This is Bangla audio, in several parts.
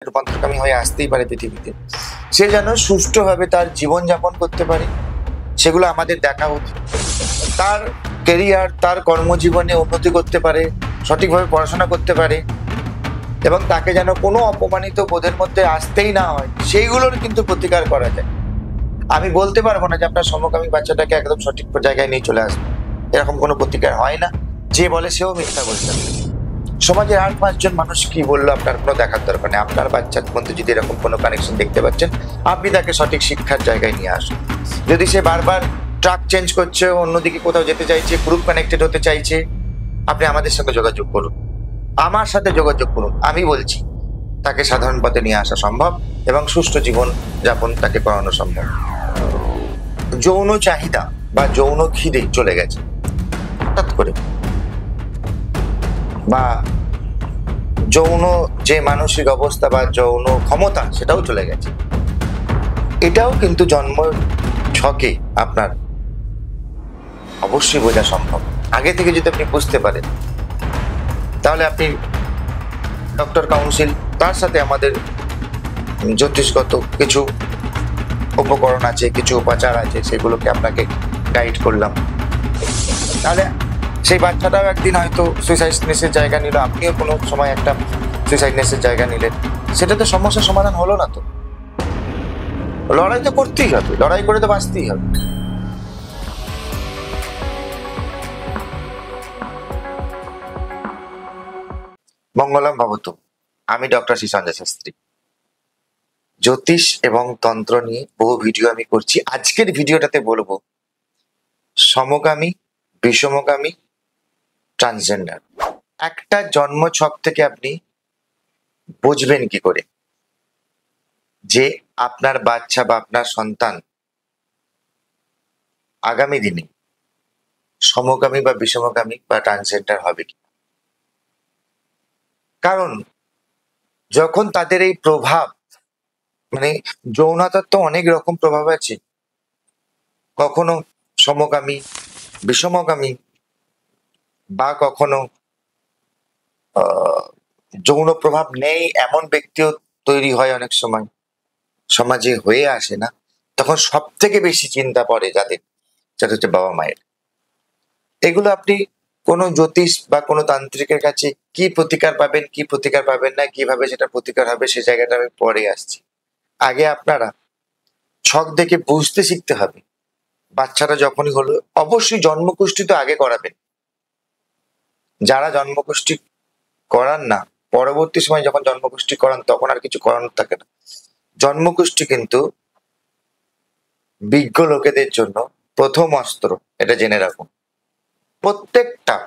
রূপান্তরকামী হয়ে আসতেই পারে পৃথিবীতে, সে যেন সুষ্ঠুভাবে তার জীবনযাপন করতে পারে, সেগুলো আমাদের দেখা উচিত। তার কেরিয়ার, তার কর্মজীবনে উন্নতি করতে পারে, সঠিকভাবে পড়াশোনা করতে পারে, এবং তাকে যেন কোনো অপমানিত বোধের মধ্যে আসতেই না হয়, সেইগুলোর কিন্তু প্রতিকার করা যায়। আমি বলতে পারবো না যে আপনার সমকামী বাচ্চাটাকে একদম সঠিক জায়গায় নিয়ে চলে আসবে, এরকম কোনো প্রতিকার হয় না। যে বলে সেও মিথ্যা বলছে। সমাজের আর 5 জন মানুষ কি বললো আপনার কোনো দেখার দরকার নেই। আপনার বাচ্চার মধ্যে যদি এরকম কোনো কানেকশন দেখতে পাচ্ছেন, আপনি তাকে সঠিক শিক্ষার জায়গায় নিয়ে আসুন। যদি সে বারবার ট্রাক চেঞ্জ করছে, অন্যদিকে কোথাও যেতে চাইছে, গ্রুপ কানেক্টেড হতে চাইছে, আপনি আমাদের সঙ্গে যোগাযোগ করুন, আমার সাথে যোগাযোগ করুন। আমি বলছি তাকে সাধারণ পথে নিয়ে আসা সম্ভব এবং সুষ্ঠু জীবন যাপন তাকে করানো সম্ভব। যৌন চাহিদা বা যৌন খিদে চলে গেছে হঠাৎ করে, বা যৌন যে মানসিক অবস্থা বা যৌন ক্ষমতা সেটাও চলে গেছে, এটাও কিন্তু জন্ম ছকে আপনার অবশ্যই বোঝা সম্ভব। আগে থেকে যদি আপনি বুঝতে পারেন, তাহলে আপনি ডক্টর কাউন্সিল, তার সাথে আমাদের জ্যোতিষগত কিছু উপকরণ আছে, কিছু উপাচার আছে, সেগুলোকে আপনাকে গাইড করলাম, তাহলে সেই বাচ্চাটাও একদিন হয়তো সুইসাইডনেসের জায়গা নিল, আপনিও কোনো সময় একটা সুইসাইডনেসের জায়গা নিলেন, সেটা তো সমস্যার সমাধান হলো না। তো লড়াই তো করতেই হবে, লড়াই করে তো বাঁচতেই হবে। মঙ্গলম ভবতু। আমি ডক্টর শ্রী সঞ্জয় শাস্ত্রী। জ্যোতিষ এবং তন্ত্র নিয়ে বহু ভিডিও আমি করছি। আজকের ভিডিওটাতে বলবো সমকামী, বিষমকামী, ট্রান্সজেন্ডার। একটা জন্মছক থেকে আপনি বুঝবেন কি করে যে আপনার বাচ্চা বা আপনার সন্তান আগামী দিনে সমকামী বা বিষমকামী বা ট্রান্সজেন্ডার হবে কি। কারণ যখন তাদের এই প্রভাব, মানে যৌনতার তো অনেক রকম প্রভাব আছে, কখনো সমকামী, বিষমকামী, বা কখনো যৌন প্রভাব নেই এমন ব্যক্তিও তৈরি হয় অনেক সময়, সমাজে হয়ে আসে না। তখন সব থেকে বেশি চিন্তা পড়ে যাদের, সেটা হচ্ছে বাবা মায়ের। এগুলো আপনি কোনো জ্যোতিষ বা কোনো তান্ত্রিকের কাছে কি প্রতিকার পাবেন, কি প্রতিকার পাবেন না, কিভাবে সেটা প্রতিকার হবে, সে জায়গাটা আমি পরে আসছি। আগে আপনারা ছক দেখে বুঝতে শিখতে হবে। বাচ্চারা যখনই হলো, অবশ্যই জন্মকুষ্ঠি তো আগে করাবেন। যারা জন্মকুষ্ঠি করান না, পরবর্তী সময় যখন জন্মকুষ্ঠি করান তখন আর কিছু করানোর থাকে না। জন্মকুষ্ঠি কিন্তু বিজ্ঞ লোকেদের জন্য প্রথম অস্ত্র, এটা জেনে রাখুন। প্রত্যেকটা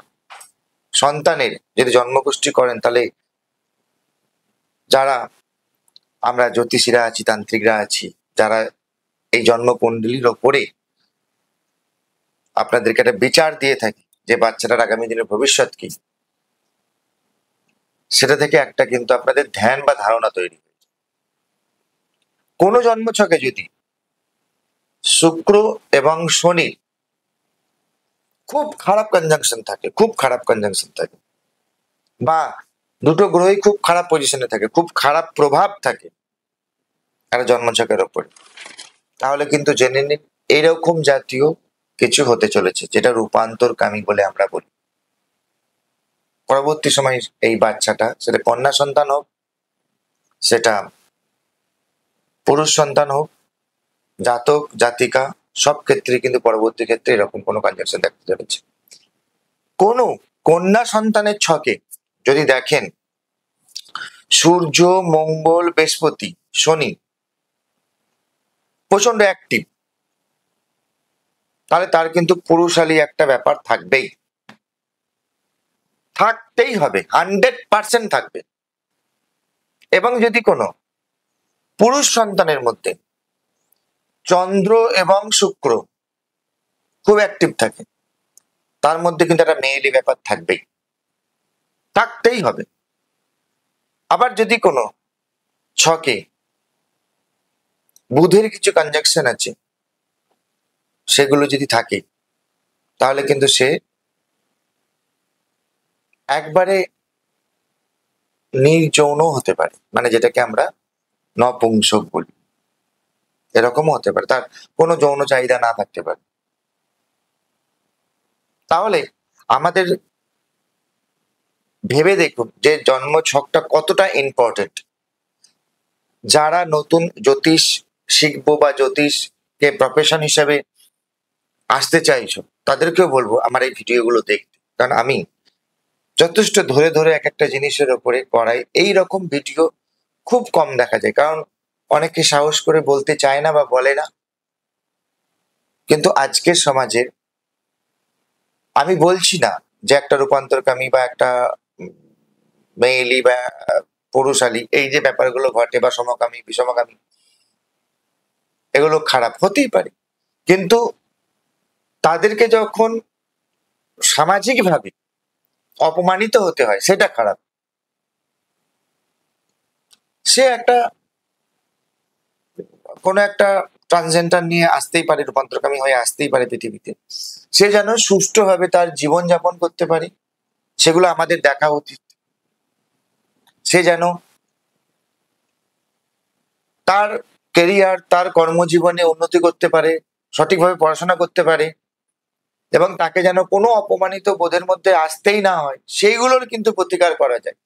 সন্তানের যদি জন্মকুষ্ঠি করেন, তাহলে যারা আমরা জ্যোতিষীরা আছি, তান্ত্রিকরা আছি, যারা এই জন্মকুণ্ডলীর ওপরে আপনাদেরকে একটা বিচার দিয়ে থাকি যে বাচ্চাটার আগামী দিনের ভবিষ্যৎ কি, সেটা থেকে একটা কিন্তু আপনাদের ধ্যান বা ধারণা তৈরি হয়েছে। কোনো জন্মছকে যদি শুক্র এবং শনি খুব খারাপ কনজাংশন থাকে, খুব খারাপ কনজাংশন থাকে, বা দুটো গ্রহই খুব খারাপ পজিশনে থাকে, খুব খারাপ প্রভাব থাকে একটা জন্মছকের ওপরে, তাহলে কিন্তু জেনে নিন এরকম জাতীয় কিছু হতে চলেছে, যেটা রূপান্তরকামী বলে আমরা বলি। পরবর্তী সময় এই বাচ্চাটা, সেটা কন্যা সন্তান হোক, সেটা পুরুষ সন্তান হোক, জাতক জাতিকা, সব ক্ষেত্রে কিন্তু পরবর্তী ক্ষেত্রে এরকম কোনো কনজাংশন দেখতে চলেছে। কোনো কন্যা সন্তানের ছকে যদি দেখেন সূর্য, মঙ্গল, বৃহস্পতি, শনি প্রচন্ড অ্যাক্টিভ, তাহলে তার কিন্তু পুরুষালী একটা ব্যাপার থাকবেই, থাকতেই হবে, 100% থাকবে। এবং যদি কোনো পুরুষ সন্তানের মধ্যে চন্দ্র এবং শুক্র খুব অ্যাক্টিভ থাকে, তার মধ্যে কিন্তু একটা মেয়েলি ব্যাপার থাকবেই, থাকতেই হবে। আবার যদি কোনো ছকে বুধের কিছু কনজাংশন আছে, সেগুলো যদি থাকে, তাহলে কিন্তু সে একবারে নির্যৌন হতে পারে, মানে যেটাকে আমরা নপুংসক বলি, এরকমও হতে পারে, তার কোনো যৌন চাহিদা না থাকতে পারে। তাহলে আমাদের ভেবে দেখুন যে জন্ম ছকটা কতটা ইম্পর্টেন্ট। যারা নতুন জ্যোতিষ শিখবো বা জ্যোতিষকে প্রফেশন হিসেবে আসতে চাইছো, তাদেরকেও বলবো আমার এই ভিডিওগুলো দেখতে, কারণ আমি যথেষ্ট ধরে ধরে এক একটা জিনিসের উপরে করাই। এই রকম ভিডিও খুব কম দেখা যায়, কারণ অনেকে সাহস করে বলতে চায় না বা বলে না। কিন্তু আজকের সমাজে আমি বলছি না যে একটা রূপান্তরকামী বা একটা মেয়েলি বা পুরুষালী এই যে ব্যাপারগুলো ঘটে, বা সমকামী বিষমকামী, এগুলো খারাপ হতেই পারে, কিন্তু তাদেরকে যখন সামাজিকভাবে অপমানিত হতে হয় সেটা খারাপ। সে একটা কোনো একটা ট্রান্সজেন্ডার নিয়ে আসতেই পারে, রূপান্তরকামী হয়ে আসতেই পারে পৃথিবীতে, সে যেন সুষ্ঠুভাবে তার জীবন যাপন করতে পারে, সেগুলো আমাদের দেখা উচিত। সে যেন তার কেরিয়ার, তার কর্মজীবনে উন্নতি করতে পারে, সঠিকভাবে পড়াশোনা করতে পারে, এবং তাকে যেন কোনো অপমানিত বোধের মধ্যে আসতেই না হয়, সেইগুলোর কিন্তু প্রতিকার করা যায়।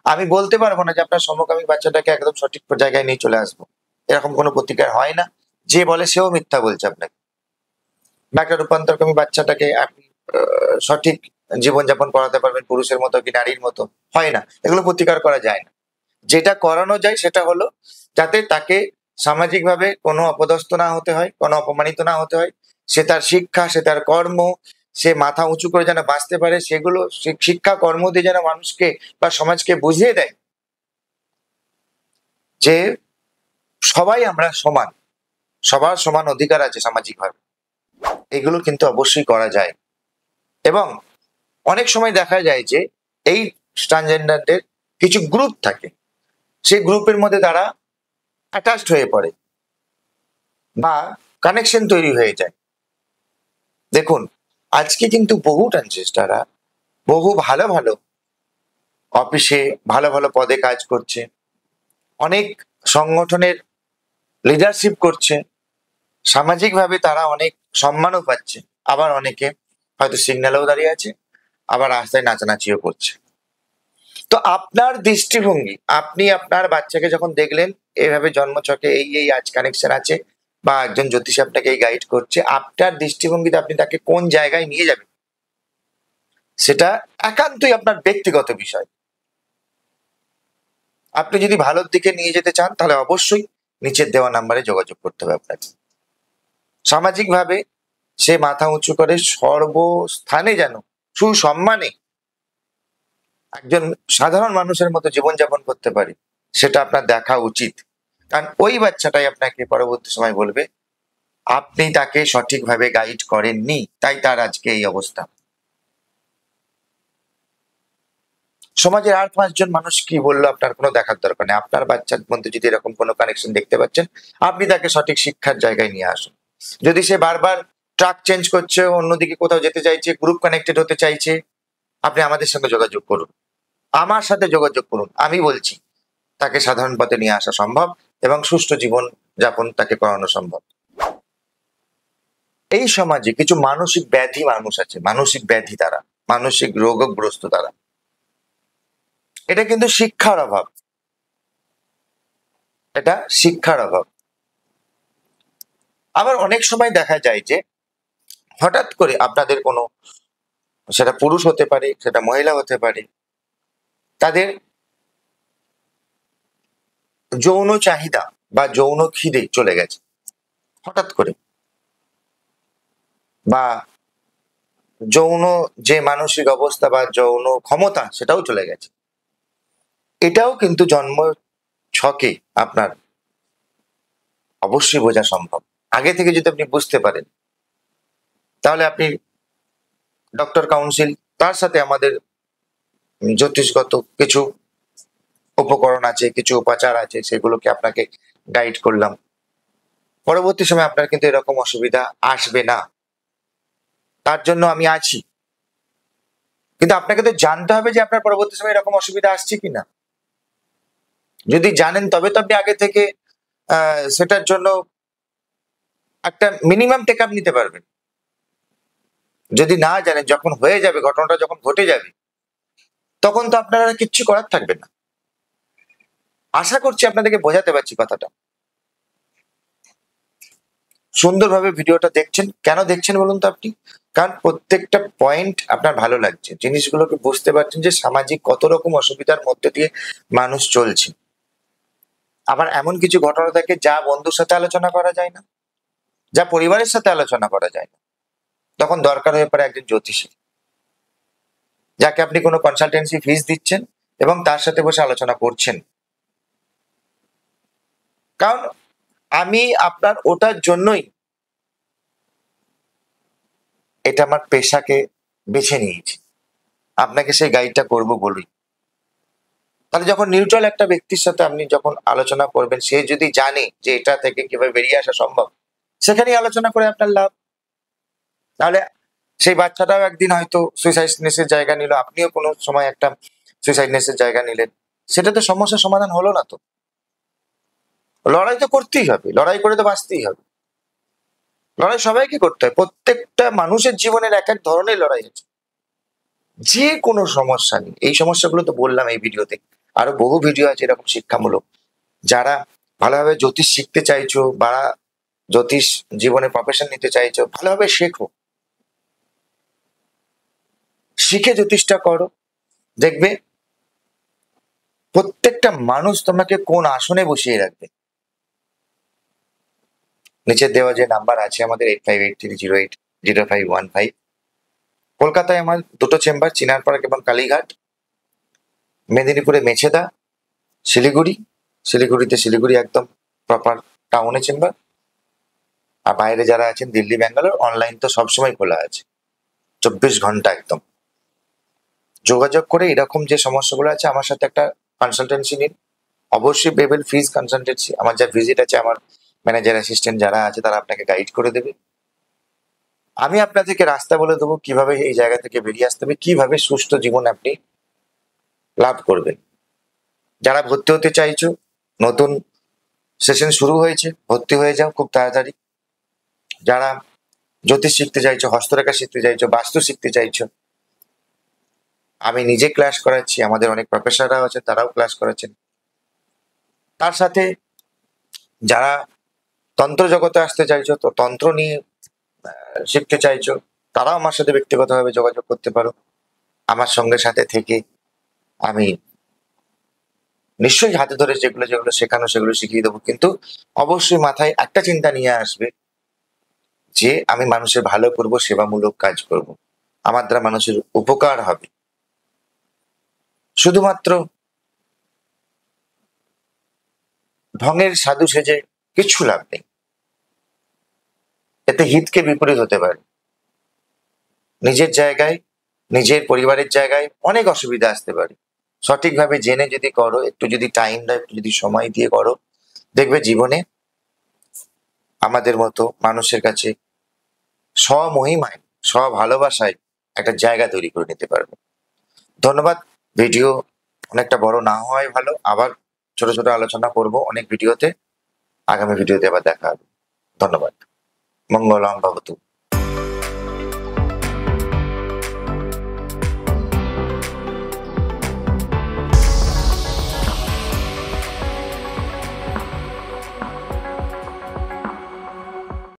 আমি বলতে পারবো না যে আপনার সমকামী বাচ্চাটাকে একদম সঠিক জায়গায় নিয়ে চলে আসবো, এরকম কোনো প্রতিকার হয় না। যে বলে সেও মিথ্যা বলছে আপনাকে। বা একটা রূপান্তরকামী বাচ্চাটাকে আপনি সঠিক জীবনযাপন করাতে পারবেন পুরুষের মতো কি নারীর মতো, হয় না। এগুলো প্রতিকার করা যায় না। যেটা করানো যায় সেটা হলো যাতে তাকে সামাজিকভাবে কোনো অপদস্থ না হতে হয়, কোনো অপমানিত না হতে হয়, সে তার শিক্ষা, সে তার কর্ম, সে মাথা উঁচু করে যেন বাঁচতে পারে, সেগুলো শিক্ষা কর্ম দিয়ে যেন মানুষকে বা সমাজকে বুঝিয়ে দেয় যে সবাই আমরা সমান, সবার সমান অধিকার আছে সামাজিকভাবে। এগুলো কিন্তু অবশ্যই করা যায়। এবং অনেক সময় দেখা যায় যে এই ট্রান্সজেন্ডারদের কিছু গ্রুপ থাকে, সেই গ্রুপের মধ্যে তারা অ্যাটাচড হয়ে পড়ে বা কানেকশন তৈরি হয়ে যায়। দেখুন, আজকে কিন্তু বহু ট্রান্সজেন্ডাররা বহু ভালো ভালো অফিসে ভালো ভালো পদে কাজ করছে, অনেক সংগঠনের লিডারশিপ করছে, সামাজিকভাবে তারা অনেক সম্মানও পাচ্ছে, আবার অনেকে হয়তো সিগন্যালেও দাঁড়িয়ে আছে, আবার রাস্তায় নাচানাচিও করছে। তো আপনার দৃষ্টিভঙ্গি, আপনি আপনার বাচ্চাকে যখন দেখলেন এইভাবে জন্মছকে এই আজ কানেকশন আছে, বা একজন জ্যোতিষী আপনাকে এই গাইড করছে, আপনার দৃষ্টিভঙ্গিতে আপনি তাকে কোন জায়গায় নিয়ে যাবেন সেটা একান্তই আপনার ব্যক্তিগত বিষয়। আপনি যদি ভালোর দিকে নিয়ে যেতে চান তাহলে অবশ্যই নিচের দেওয়া নাম্বারে যোগাযোগ করতে হবে আপনাকে। সামাজিকভাবে সে মাথা উঁচু করে সর্বস্থানে যেন সুসম্মানে একজন সাধারণ মানুষের মতো জীবনযাপন করতে পারে, সেটা আপনার দেখা উচিত। কারণ ওই বাচ্চাটাই আপনাকে পরবর্তী সময় বলবে আপনি তাকে সঠিকভাবে গাইড করেননি, তাই তার আজকে এই অবস্থা। সমাজের আর 5 জন মানুষ কি বললো আপনার কোনো দেখার দরকার নেই। আপনার বাচ্চার মধ্যে যদি এরকম কোনো কানেকশন দেখতে পাচ্ছেন, আপনি তাকে সঠিক শিক্ষার জায়গায় নিয়ে আসুন। যদি সে বারবার ট্রাক চেঞ্জ করছে, অন্যদিকে কোথাও যেতে চাইছে, গ্রুপ কানেক্টেড হতে চাইছে, আপনি আমাদের সঙ্গে যোগাযোগ করুন, আমার সাথে যোগাযোগ করুন। আমি বলছি তাকে সাধারণ পথে নিয়ে আসা সম্ভব এবং সুষ্ঠু জীবন যাপন তাকে করানো সম্ভব। এই সমাজে কিছু মানসিক ব্যাধি মানুষ আছে, মানসিক ব্যাধি, তারা মানসিক রোগগ্রস্ত তারা। এটা কিন্তু শিক্ষার অভাব, এটা শিক্ষার অভাব। আবার অনেক সময় দেখা যায় যে হঠাৎ করে আপনাদের কোনো, সেটা পুরুষ হতে পারে, সেটা মহিলা হতে পারে, তাদের যৌন চাহিদা বা যৌন খিদে চলে গেছে হঠাৎ করে, বা যৌন যে মানসিক অবস্থা বা যৌন ক্ষমতা সেটাও চলে গেছে। এটাও কিন্তু জন্ম ছকে আপনার অবশ্যই বোঝা সম্ভব। আগে থেকে যদি আপনি বুঝতে পারেন তাহলে আপনি ডক্টর কাউন্সিল, তার সাথে আমাদের জ্যোতিষগত কিছু উপকরণ আছে, কিছু উপাচার আছে, সেগুলোকে আপনাকে গাইড করলাম। পরবর্তী সময় আপনার কিন্তু এরকম অসুবিধা আসবে না, তার জন্য আমি আছি। কিন্তু আপনাকে তো জানতে হবে যে আপনার পরবর্তী সময় এরকম অসুবিধা আসছে কিনা। যদি জানেন তবে তো আপনি আগে থেকে সেটার জন্য একটা মিনিমাম টেক আপ নিতে পারবেন। যদি না জানেন, যখন হয়ে যাবে, ঘটনাটা যখন ঘটে যাবে, তখন তো আপনার আর কিচ্ছু করার থাকবে না। আশা করছি আপনাদেরকে বোঝাতে পারছি কথাটা। সুন্দরভাবে ভিডিওটা দেখছেন, কেন দেখছেন বলুন তো আপনি? কারণ প্রত্যেকটা পয়েন্ট আপনার ভালো লাগছে, জিনিসগুলোকে বুঝতে পারছেন যে সামাজিক কত রকম অসুবিধার মধ্যে দিয়ে মানুষ চলছে। আবার এমন কিছু ঘটনা থাকে যা বন্ধুর সাথে আলোচনা করা যায় না, যা পরিবারের সাথে আলোচনা করা যায় না। তখন দরকার হয়ে পড়ে একজন জ্যোতিষী, যাকে আপনি কোনো কনসালটেন্সি ফিস দিচ্ছেন এবং তার সাথে বসে আলোচনা করছেন। কারণ আমি আপনার ওটার জন্যই এটা আমার পেশাকে বেছে নিয়েছি, আপনাকে সেই গাইডটা করবো বলি। তাহলে যখন নিউট্রাল একটা ব্যক্তির সাথে আপনি যখন আলোচনা করবেন, সে যদি জানে যে এটা থেকে কিভাবে বেরিয়ে আসা সম্ভব, সেখানেই আলোচনা করে আপনার লাভ। তাহলে সেই বাচ্চাটাও একদিন হয়তো সুইসাইডনেসের জায়গা নিল, আপনিও কোনো সময় একটা সুইসাইডনেসের জায়গা নিলেন, সেটা তো সমস্যার সমাধান হলো না তো। লড়াই তো করতেই হবে, লড়াই করে তো বাঁচতেই হবে। লড়াই সবাইকে করতে হয়, প্রত্যেকটা মানুষের জীবনের এক এক ধরনের লড়াই আছে, যে কোনো সমস্যা নেই। এই সমস্যাগুলো তো বললাম এই ভিডিওতে, আরো বহু ভিডিও আছে এরকম শিক্ষামূলক। যারা ভালোভাবে জ্যোতিষ শিখতে চাইছো বা জ্যোতিষ জীবনে প্রফেশন নিতে চাইছো, ভালোভাবে শেখো, শিখে জ্যোতিষটা করো। দেখবে প্রত্যেকটা মানুষ তোমাকে কোন আসনে বসিয়ে রাখবে। নিচের দেওয়া যে নাম্বার আছে আমাদের 8583080515, কলকাতায় আমার দুটো চেম্বার, চিনার পার্ক এবং কালীঘাট, মেদিনীপুরে মেছেদা, শিলিগুড়িতে শিলিগুড়ি একদম প্রপার টাউনে চেম্বার। আর বাইরে যারা আছেন দিল্লি, ব্যাঙ্গালোর, অনলাইন তো সবসময় খোলা আছে, 24 ঘন্টা একদম। যোগাযোগ করে এরকম যে সমস্যাগুলো আছে আমার সাথে একটা কনসালটেন্সি নিন। অবশ্যই পেবেল ফিজ কনসালটেন্সি। আমার যা ভিজিট আছে, আমার ম্যানেজার অ্যাসিস্ট্যান্ট যারা আছে তারা আপনাকে গাইড করে দেবে। আমি আপনাদেরকে রাস্তা বলে দেবো কিভাবে এই জায়গা থেকে বেরিয়ে আসতে হবে, কিভাবে সুস্থ জীবন আপনি লাভ করবেন। যারা ভর্তি হতে চাইছো, নতুন সেশন শুরু হয়েছে, ভর্তি হয়ে যাও খুব তাড়াতাড়ি। যারা জ্যোতিষ শিখতে চাইছো, হস্তরেখা শিখতে চাইছো, বাস্তু শিখতে চাইছো, আমি নিজে ক্লাস করাচ্ছি, আমাদের অনেক প্রফেসররাও আছে, তারাও ক্লাস করাচ্ছেন। তার সাথে যারা তন্ত্র জগতে আসতে চাইছো, তো তন্ত্র নিয়ে শিখতে চাইছো, তারাও আমার সাথে ব্যক্তিগতভাবে যোগাযোগ করতে পারো। আমার সঙ্গে সাথে থেকে আমি নিশ্চয়ই হাতে ধরে যেগুলো যেগুলো শেখানো সেগুলো শিখিয়ে দেবো। কিন্তু অবশ্যই মাথায় একটা চিন্তা নিয়ে আসবে যে আমি মানুষের ভালো করব, সেবামূলক কাজ করব, আমার দ্বারা মানুষের উপকার হবে। শুধুমাত্র ঢঙের সাধু সেজে কিছু লাভ নেই, এতে হিতকে বিপরীত হতে পারে। নিজের জায়গায়, নিজের পরিবারের জায়গায় অনেক অসুবিধা আসতে পারে। সঠিকভাবে জেনে যদি করো, একটু যদি টাইম দাও, একটু যদি সময় দিয়ে করো, দেখবে জীবনে আমাদের মতো মানুষের কাছে স্বমহিমায়, ভালোবাসায় একটা জায়গা তৈরি করে নিতে পারবে। ধন্যবাদ। ভিডিও অনেকটা বড় না হওয়াই ভালো। আবার ছোট ছোট আলোচনা করব অনেক ভিডিওতে। আগামী ভিডিওতে আবার দেখা হবে। ধন্যবাদ। মঙ্গলম ভবতু।